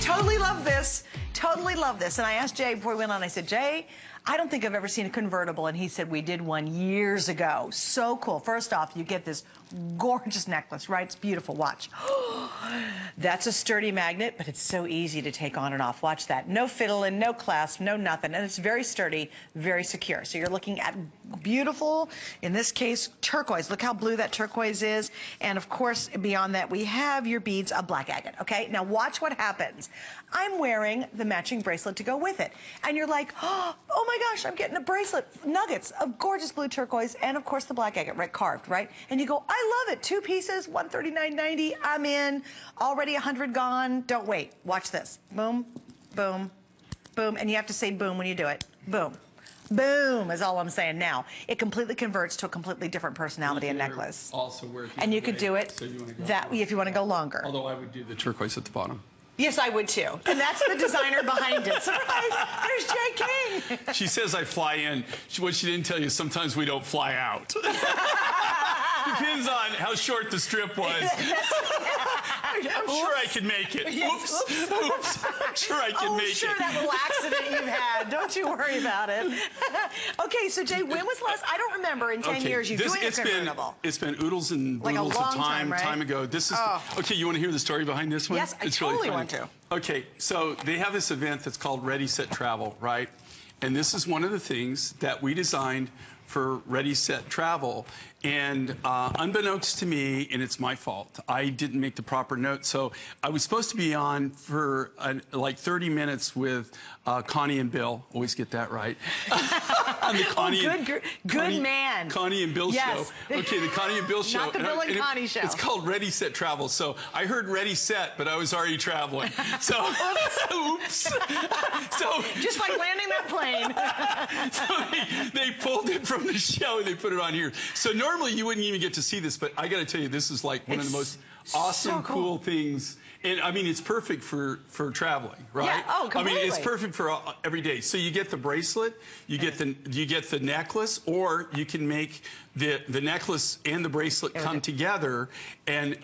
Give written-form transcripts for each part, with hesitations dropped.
Totally love this. Totally love this. And I asked Jay before we went on, I said, Jay, I don't think I've ever seen a convertible. And he said, we did one years ago. So cool. First off, you get this gorgeous necklace, right? It's beautiful. Watch. That's a sturdy magnet, but it's so easy to take on and off. Watch that. No fiddling, no clasp, no nothing. And it's very sturdy, very secure. So you're looking at beautiful, in this case, turquoise. Look how blue that turquoise is. And of course, beyond that, we have your beads of black agate. Okay, now watch what happens. I'm wearing the matching bracelet to go with it. And you're like, oh my gosh, I'm getting a bracelet, nuggets of gorgeous blue turquoise, and of course the black agate, right, carved, right? And you go, I love it. 2 pieces, $139.90. I'm in. Already 100 gone. Don't wait. Watch this. Boom, boom, boom. And you have to say boom when you do it. Boom. Boom is all I'm saying now. It completely converts to a completely different personality and necklace. Also worth it. And you could do it so you want to go that if you want to go longer. Although I would do the turquoise at the bottom. Yes, I would too. And that's the designer behind it. Surprise! There's Jay King. She says I fly in. What she didn't tell you, sometimes we don't fly out. Depends on how short the strip was. I'm sure I can make it. Oops. Oops. I'm sure I can make sure, it. that little accident you've had. Don't you worry about it. Okay, so Jay, when was the last? I don't remember in 10 years you've doing a convertible. It's been oodles and like boodles of time, right? time ago. This is okay. You want to hear the story behind this one? Yes, it's I totally really want to. Okay, so they have this event that's called Ready, Set, Travel, right? And this is one of the things that we designed for Ready, Set, Travel. And unbeknownst to me, and it's my fault, I didn't make the proper note. So I was supposed to be on for like 30 minutes with Connie and Bill. Always get that right. On the Connie good man. Connie and Bill show. Okay, the Connie and Bill show. Not the Bill and Connie show. It's called Ready, Set, Travel. So I heard Ready, Set, but I was already traveling. So, oops. So just like landing that plane. So they pulled it from the show and they put it on here. So normally you wouldn't even get to see this, but I got to tell you, this is like one of the most awesome, cool things. And I mean, it's perfect for traveling, right? Yeah, oh, completely. I mean, it's perfect for every day. So you get the bracelet, you get the necklace, or you can make the necklace and the bracelet come together. And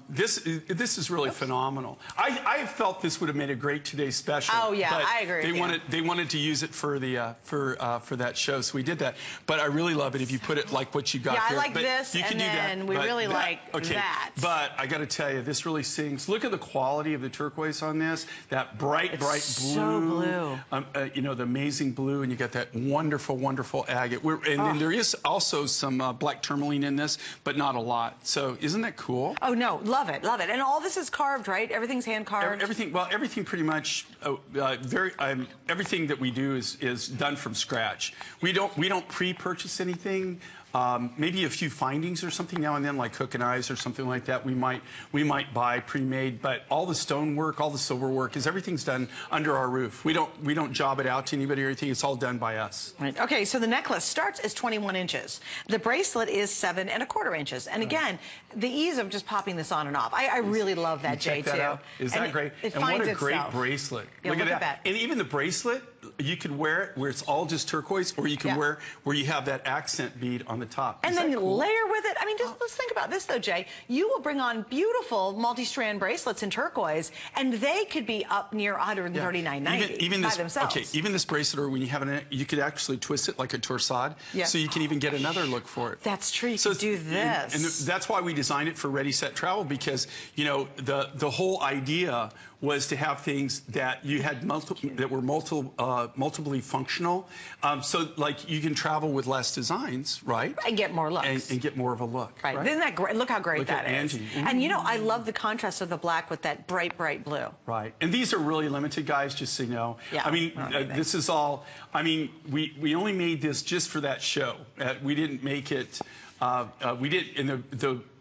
this is really phenomenal. I felt this would have made a great Today's Special. Oh yeah, but I agree. They wanted to use it for the for that show, so we did that. But I really love it if you put it like what you got here. Yeah, I like this, you can do that, and we really like that. But I got to tell you, this really sings. Look at the quality of the turquoise on this. That bright blue. So blue. You know, the amazing blue, and you got that wonderful, wonderful agate. And there is also some black tourmaline in this, but not a lot. So isn't that cool? Oh no, love it, love it. And all this is carved, right? Everything's hand carved. Everything pretty much. Everything that we do is done from scratch. We don't pre-purchase anything. Maybe a few findings or something now and then, like hook and eyes or something like that. We might buy pre-made, but all the stone work, all the silver work, everything's done under our roof. We don't job it out to anybody or anything. It's all done by us. Right. Okay, so the necklace starts as 21 inches. The bracelet is 7 1/4 inches. And again, the ease of just popping this on and off. I really love that, Jay, too. Out. Is that great? It and finds what a itself. great bracelet. Yeah, look at that. And even the bracelet, you could wear it where it's all just turquoise, or you can wear where you have that accent bead on the top. And then you layer with it. I mean, just let's think about this, though, Jay. You will bring on beautiful multi-strand bracelets in turquoise, and they could be up near $139.90 by themselves. Okay, even this bracelet, or when you have it, you could actually twist it like a torsade, so you can even get another look for it. That's true. You could do this. And that's why we designed it for Ready, Set, Travel, because, you know, the whole idea was to have things that you had that were multiply functional, so like you can travel with less designs, right? And get more looks. And get more of a look. Right. Isn't that great? Look how great that is. Angie. And you know, I love the contrast of the black with that bright, bright blue. Right. And these are really limited, guys, just so you know. Yeah. I mean, this is all, I mean, we only made this just for that show. We didn't make it, we did, and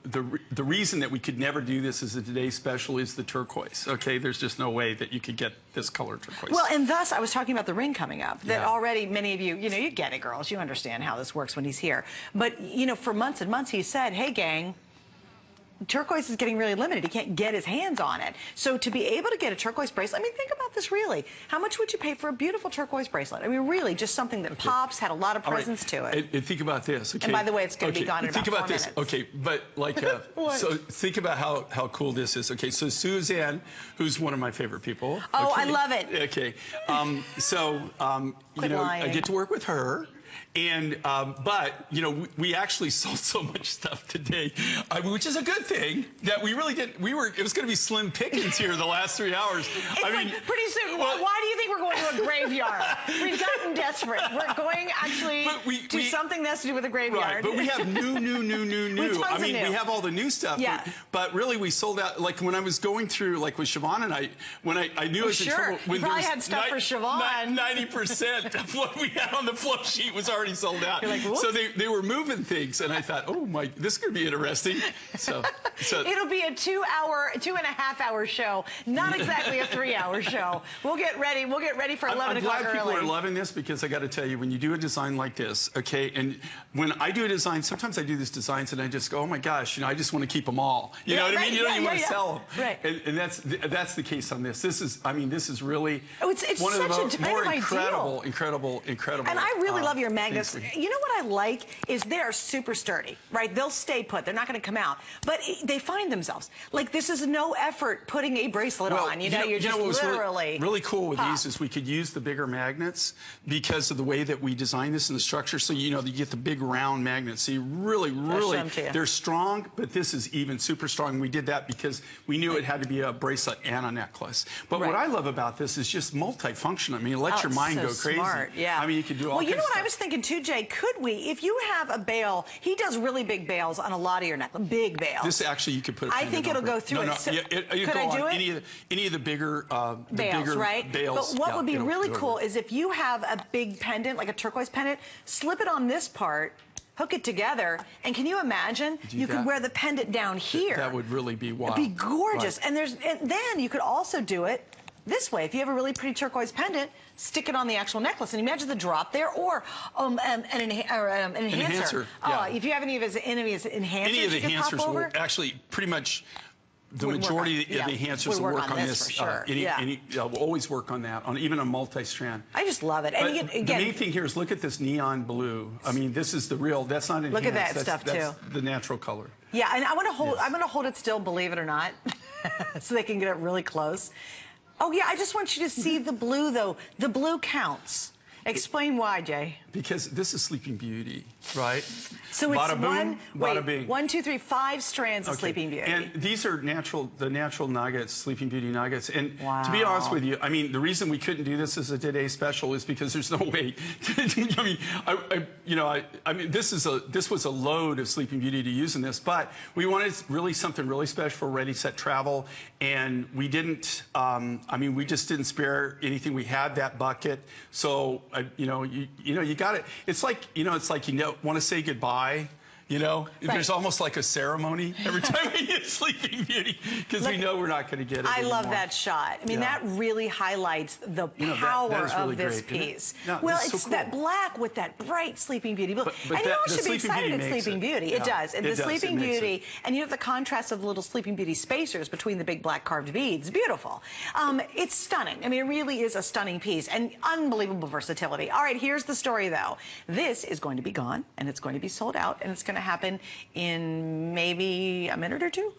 the reason that we could never do this as a Today's Special is the turquoise. Okay, there's just no way that you could get this color turquoise. Well, and thus I was talking about the ring coming up. That already many of you, you know, you get it, girls. You understand how this works when he's here. But you know, for months and months, he said, "Hey, gang, turquoise is getting really limited. He can't get his hands on it. So to be able to get a turquoise bracelet, I mean, think about this really. How much would you pay for a beautiful turquoise bracelet? I mean, really, just something that pops, had a lot of presence to it. And think about this, okay? And by the way, it's going to be gone in about 4 minutes. Okay, but like, so think about how cool this is. Okay, so Suzanne, who's one of my favorite people. Oh, okay? I love it. Okay, you know, I get to work with her. And, but, you know, we actually sold so much stuff today, which is a good thing, that we really didn't, it was going to be slim pickings here the last 3 hours. It's like, pretty soon, why do you think we're going to a graveyard? We've gotten desperate. We're going actually to something that's to do with a graveyard. Right, but we have new. I mean, we have all the new stuff. Yeah. But really, we sold out, like when I was going through, like with Siobhan and I knew I was in trouble. You probably had stuff for Siobhan. 90% of what we had on the flow sheet was already sold out. You're like, whoops. So they were moving things, and I thought, oh my, this is going to be interesting. So it'll be a 2.5 hour show, not exactly a 3-hour show. We'll get ready. We'll get ready for 11 o'clock early. I'm glad people are loving this, because I got to tell you, when you do a design like this, okay, and when I do a design, sometimes I do these designs and I just go, oh my gosh, you know, I just want to keep them all. You know what I mean? You don't even want to sell them. Right. And that's the case on this. This is, I mean, this is really it's one of the more incredible. And I really love your magnets. You know what I like is they're super sturdy, right? They'll stay put. They're not going to come out. But they find themselves. Like, this is no effort putting a bracelet on. You know, you're just literally... Really cool with these is we could use the bigger magnets because of the way that we designed this in the structure. So, you know, you get the big round magnets. So you really, they're strong, but this is even super strong. We did that because we knew it had to be a bracelet and a necklace. But what I love about this is just multifunction. I mean, it lets your mind go crazy. Smart, yeah. I mean, you can do all kinds of stuff. Well, you know what I was thinking too, Jay? Could we, if you have a bail, he does really big bails on a lot of your necklace, big bails. This actually, you could put. I think it'll go through it. So, could I do it? Any of the bigger bails, right? Bails, but what would be really cool is if you have a big pendant, like a turquoise pendant, slip it on this part, hook it together, and can you imagine? You could wear the pendant down here. That would really be wild. It'd be gorgeous. Right. And then you could also do it this way. If you have a really pretty turquoise pendant, stick it on the actual necklace, and imagine the drop there, or an enhancer. Yeah. If you have any of his enhancers, any of the enhancers will actually pretty much. The majority of the enhancers will work on this. For sure. We'll always work on that, on even a multi-strand. I just love it. And again, the main thing here is look at this neon blue. I mean, this is the real. That's not enhanced. Look at that stuff too. That's the natural color. Yeah, and I want to hold. I'm going to hold it still, believe it or not, so they can get it really close. Oh yeah, I just want you to see the blue though. The blue counts. Explain why, Jay. Because this is Sleeping Beauty, right? So it's bada boom, bada bing. 1, 2, 3, 5 strands of Sleeping Beauty. And these are the natural nuggets, Sleeping Beauty nuggets. And to be honest with you, I mean, the reason we couldn't do this as a today special is because there's no way. I mean, this was a load of Sleeping Beauty to use in this, but we wanted really something really special for Ready Set Travel, and we didn't. I mean, we just didn't spare anything. We had that bucket, so you got it. It's like you want to say goodbye. You know, there's almost like a ceremony every time we get Sleeping Beauty because we know we're not going to get it I anymore. love that shot. I mean, that really highlights the power of this piece. Well, it's that black with that bright Sleeping Beauty. But and you know what should be excited at Sleeping Beauty? It does. And the Sleeping Beauty, and you have the contrast of the little Sleeping Beauty spacers between the big black carved beads. Beautiful. It's stunning. I mean, it really is a stunning piece and unbelievable versatility. All right, here's the story, though. This is going to be gone, and it's going to be sold out, and it's going to happen in maybe a minute or two.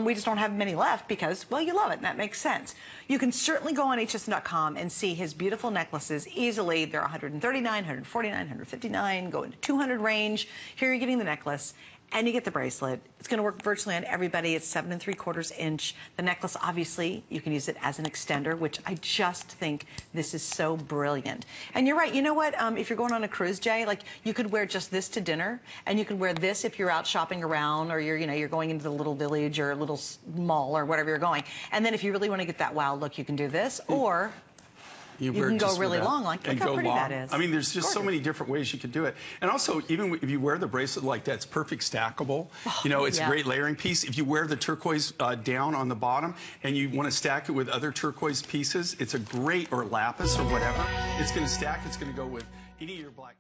We just don't have many left because, well, you love it, and that makes sense. You can certainly go on hsn.com and see his beautiful necklaces easily. They're 139, 149, 159, go into 200 range. Here you're getting the necklace. And you get the bracelet. It's going to work virtually on everybody. It's 7 3/4 inch. The necklace, obviously, you can use it as an extender, which I just think this is so brilliant. And you're right. You know what? If you're going on a cruise, Jay, like you could wear just this to dinner, and you could wear this if you're out shopping around, or you're going into the little village or a little mall or whatever you're going. And then if you really want to get that wild look, you can do this, or you can go really long, like look how pretty that is. I mean, there's just so many different ways you could do it. And also, even if you wear the bracelet like that, it's perfect stackable. You know, it's a great layering piece. If you wear the turquoise down on the bottom and you want to stack it with other turquoise pieces, it's a great, or lapis or whatever. It's going to stack. It's going to go with any of your black